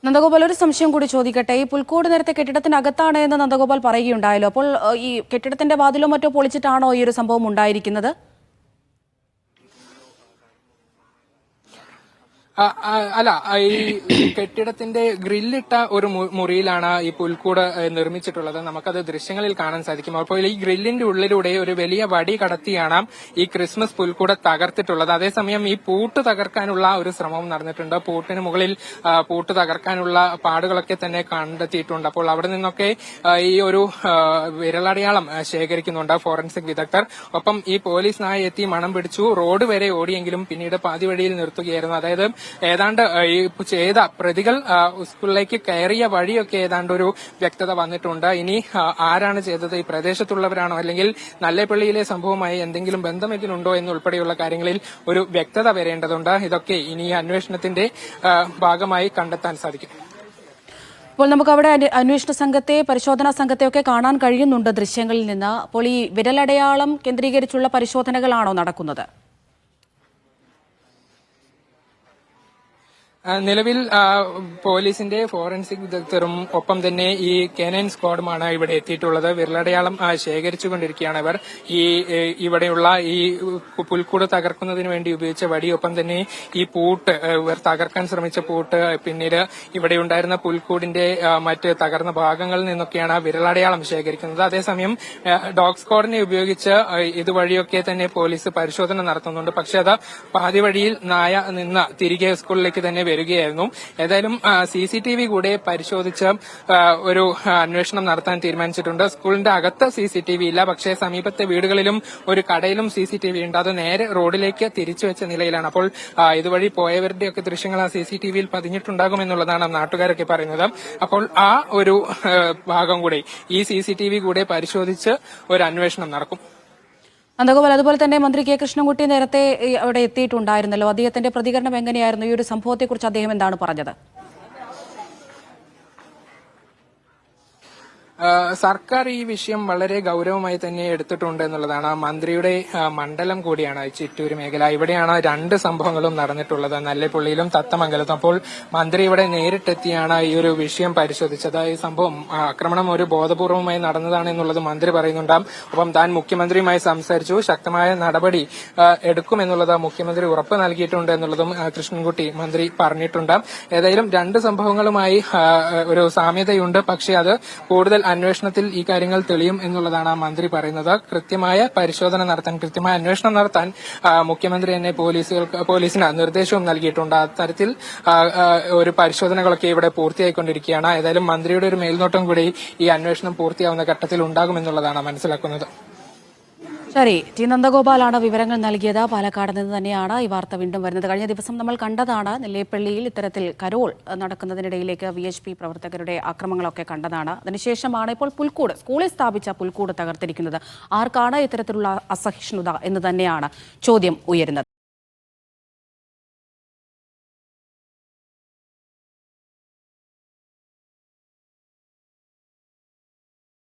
നന്ദഗോപാൽ, ഒരു സംശയം കൂടി ചോദിക്കട്ടെ. ഈ പുൽക്കൂട് നേരത്തെ കെട്ടിടത്തിനകത്താണ് എന്ന് നന്ദഗോപാൽ പറയുകയുണ്ടായല്ലോ. അപ്പോൾ ഈ കെട്ടിടത്തിന്റെ വാതിലോ മറ്റോ പൊളിച്ചിട്ടാണോ ഈ ഒരു സംഭവം ഉണ്ടായിരിക്കുന്നത്? അല്ല, ഈ കെട്ടിടത്തിന്റെ ഗ്രില്ലിട്ട ഒരു മുറിയിലാണ് ഈ പുൽക്കൂട് നിർമ്മിച്ചിട്ടുള്ളത്. നമുക്കത് ദൃശ്യങ്ങളിൽ കാണാൻ സാധിക്കും. അപ്പോൾ ഈ ഗ്രില്ലിന്റെ ഉള്ളിലൂടെ ഒരു വലിയ വടി കടത്തിയാണ് ഈ ക്രിസ്മസ് പുൽക്കൂട് തകർത്തിട്ടുള്ളത്. അതേസമയം ഈ പൂട്ട് തകർക്കാനുള്ള ഒരു ശ്രമവും നടന്നിട്ടുണ്ട്. പൂട്ടിന് മുകളിൽ പൂട്ട് തകർക്കാനുള്ള പാടുകളൊക്കെ തന്നെ കണ്ടെത്തിയിട്ടുണ്ട്. അപ്പോൾ അവിടെ നിന്നൊക്കെ ഈ ഒരു വിരലടയാളം ശേഖരിക്കുന്നുണ്ട് ഫോറൻസിക് വിദഗ്ധർ. ഒപ്പം ഈ പോലീസ് നായ എത്തി മണം പിടിച്ചു, റോഡ് വരെ ഓടിയെങ്കിലും പിന്നീട് പാതി വഴിയിൽ നിർത്തുകയായിരുന്നു. അതായത് ഏതാണ്ട് ഈ ചെയ്ത പ്രതികൾ സ്കൂളിലേക്ക് കയറിയ വഴിയൊക്കെ ഏതാണ്ട് ഒരു വ്യക്തത വന്നിട്ടുണ്ട്. ഇനി ആരാണ് ചെയ്തത്, ഈ പ്രദേശത്തുള്ളവരാണോ അല്ലെങ്കിൽ നല്ലേപ്പള്ളിയിലെ സംഭവമായി എന്തെങ്കിലും ബന്ധം ഇതിനുണ്ടോ എന്നുൾപ്പെടെയുള്ള കാര്യങ്ങളിൽ ഒരു വ്യക്തത വരേണ്ടതുണ്ട്. ഇതൊക്കെ ഇനി അന്വേഷണത്തിന്റെ ഭാഗമായി കണ്ടെത്താൻ സാധിക്കും. ഇപ്പോൾ നമുക്ക് അവിടെ അന്വേഷണ സംഘത്തെ, പരിശോധനാ സംഘത്തെയൊക്കെ കാണാൻ കഴിയുന്നുണ്ട് ദൃശ്യങ്ങളിൽ നിന്ന്. അപ്പോൾ ഈ വിരലടയാളം കേന്ദ്രീകരിച്ചുള്ള പരിശോധനകളാണോ നടക്കുന്നത്? നിലവിൽ പോലീസിന്റെ ഫോറൻസിക് വിദഗ്ധരും ഒപ്പം തന്നെ ഈ കേനൈൻ സ്ക്വാഡുമാണ് ഇവിടെ എത്തിയിട്ടുള്ളത്. വിരലടയാളം ശേഖരിച്ചുകൊണ്ടിരിക്കുകയാണ് ഇവർ. ഇവിടെയുള്ള ഈ പുൽക്കൂട് തകർക്കുന്നതിന് വേണ്ടി ഉപയോഗിച്ച വടി, ഒപ്പം തന്നെ ഈ പൂട്ട്, ഇവർ തകർക്കാൻ ശ്രമിച്ച പൂട്ട്, പിന്നീട് ഇവിടെ ഉണ്ടായിരുന്ന പുൽക്കൂടിന്റെ മറ്റ് തകർന്ന ഭാഗങ്ങളിൽ നിന്നൊക്കെയാണ് വിരലടയാളം ശേഖരിക്കുന്നത്. അതേസമയം ഡോഗ് സ്ക്വാഡിനെ ഉപയോഗിച്ച് ഇതുവഴിയൊക്കെ തന്നെ പോലീസ് പരിശോധന നടത്തുന്നുണ്ട്. പക്ഷെ അത് പാതി വഴിയിൽ നായ നിന്ന് തിരികെ സ്കൂളിലേക്ക് തന്നെ വരികയായിരുന്നു. ഏതായാലും CCTV കൂടെ പരിശോധിച്ച് ഒരു അന്വേഷണം നടത്താൻ തീരുമാനിച്ചിട്ടുണ്ട്. സ്കൂളിന്റെ അകത്ത് CCTV ഇല്ല, പക്ഷേ സമീപത്തെ വീടുകളിലും ഒരു കടയിലും CCTV ഉണ്ട്. അത് നേരെ റോഡിലേക്ക് തിരിച്ചു വെച്ച നിലയിലാണ്. അപ്പോൾ ഇതുവഴി പോയവരുടെയൊക്കെ ദൃശ്യങ്ങൾ ആ CCTVയിൽ പതിഞ്ഞിട്ടുണ്ടാകുമെന്നുള്ളതാണ് നാട്ടുകാരൊക്കെ പറയുന്നത്. അപ്പോൾ ആ ഒരു ഭാഗം കൂടെ, ഈ CCTV കൂടെ പരിശോധിച്ച് ഒരു അന്വേഷണം നടക്കും. നന്ദഗോപാൽ, അതുപോലെ തന്നെ മന്ത്രി കെ കൃഷ്ണൻകുട്ടി നേരത്തെ അവിടെ എത്തിയിട്ടുണ്ടായിരുന്നല്ലോ. അദ്ദേഹത്തിന്റെ പ്രതികരണം എങ്ങനെയായിരുന്നു? ഈ ഒരു സംഭവത്തെക്കുറിച്ച് അദ്ദേഹം എന്താണ് പറഞ്ഞത്? സർക്കാർ ഈ വിഷയം വളരെ ഗൌരവമായി തന്നെ എടുത്തിട്ടുണ്ട് എന്നുള്ളതാണ്. മന്ത്രിയുടെ മണ്ഡലം കൂടിയാണ് ചിറ്റൂർ മേഖല. ഇവിടെയാണ് രണ്ട് സംഭവങ്ങളും നടന്നിട്ടുള്ളത്, നല്ലേപ്പള്ളിയിലും തത്തമംഗലത്തും. അപ്പോൾ മന്ത്രി ഇവിടെ നേരിട്ടെത്തിയാണ് ഈ ഒരു വിഷയം പരിശോധിച്ചത്. ഈ സംഭവം, ആക്രമണം ഒരു ബോധപൂർവമായി നടന്നതാണ് എന്നുള്ളത് മന്ത്രി പറയുന്നുണ്ട്. ഒപ്പം താൻ മുഖ്യമന്ത്രിയുമായി സംസാരിച്ചു, ശക്തമായ നടപടി എടുക്കുമെന്നുള്ളത് മുഖ്യമന്ത്രി ഉറപ്പ് നൽകിയിട്ടുണ്ട് എന്നുള്ളതും കൃഷ്ണൻകുട്ടി മന്ത്രി പറഞ്ഞിട്ടുണ്ട്. ഏതായാലും രണ്ട് സംഭവങ്ങളുമായി ഒരു സാമ്യതയുണ്ട്, പക്ഷേ അത് കൂടുതൽ അന്വേഷണത്തിൽ ഈ കാര്യങ്ങൾ തെളിയും എന്നുള്ളതാണ് മന്ത്രി പറയുന്നത്. കൃത്യമായ പരിശോധന നടത്താൻ, കൃത്യമായ അന്വേഷണം നടത്താൻ മുഖ്യമന്ത്രി തന്നെ പോലീസിന് നിർദ്ദേശവും നൽകിയിട്ടുണ്ട്. അത്തരത്തിൽ ഒരു പരിശോധനകളൊക്കെ ഇവിടെ പൂർത്തിയായിക്കൊണ്ടിരിക്കുകയാണ്. ഏതായാലും മന്ത്രിയുടെ ഒരു മേൽനോട്ടം കൂടി ഈ അന്വേഷണം പൂർത്തിയാവുന്ന ഘട്ടത്തിൽ ഉണ്ടാകുമെന്നുള്ളതാണ് മനസ്സിലാക്കുന്നത്. ശരി, ടി നന്ദഗോപാലാണ് വിവരങ്ങൾ നൽകിയത്. പാലക്കാട് നിന്ന് തന്നെയാണ് ഈ വാർത്ത വീണ്ടും വരുന്നത്. കഴിഞ്ഞ ദിവസം നമ്മൾ കണ്ടതാണ്, നെല്ലേപ്പള്ളിയിൽ ഇത്തരത്തിൽ കരോൾ നടക്കുന്നതിനിടയിലേക്ക് VHP പ്രവർത്തകരുടെ ആക്രമണങ്ങളൊക്കെ കണ്ടതാണ്. അതിനുശേഷമാണ് ഇപ്പോൾ പുൽക്കൂട്, സ്കൂളിൽ സ്ഥാപിച്ച പുൽക്കൂട് തകർത്തിരിക്കുന്നത്. ആർക്കാണ് ഇത്തരത്തിലുള്ള അസഹിഷ്ണുത എന്ന് തന്നെയാണ് ചോദ്യം ഉയരുന്നത്.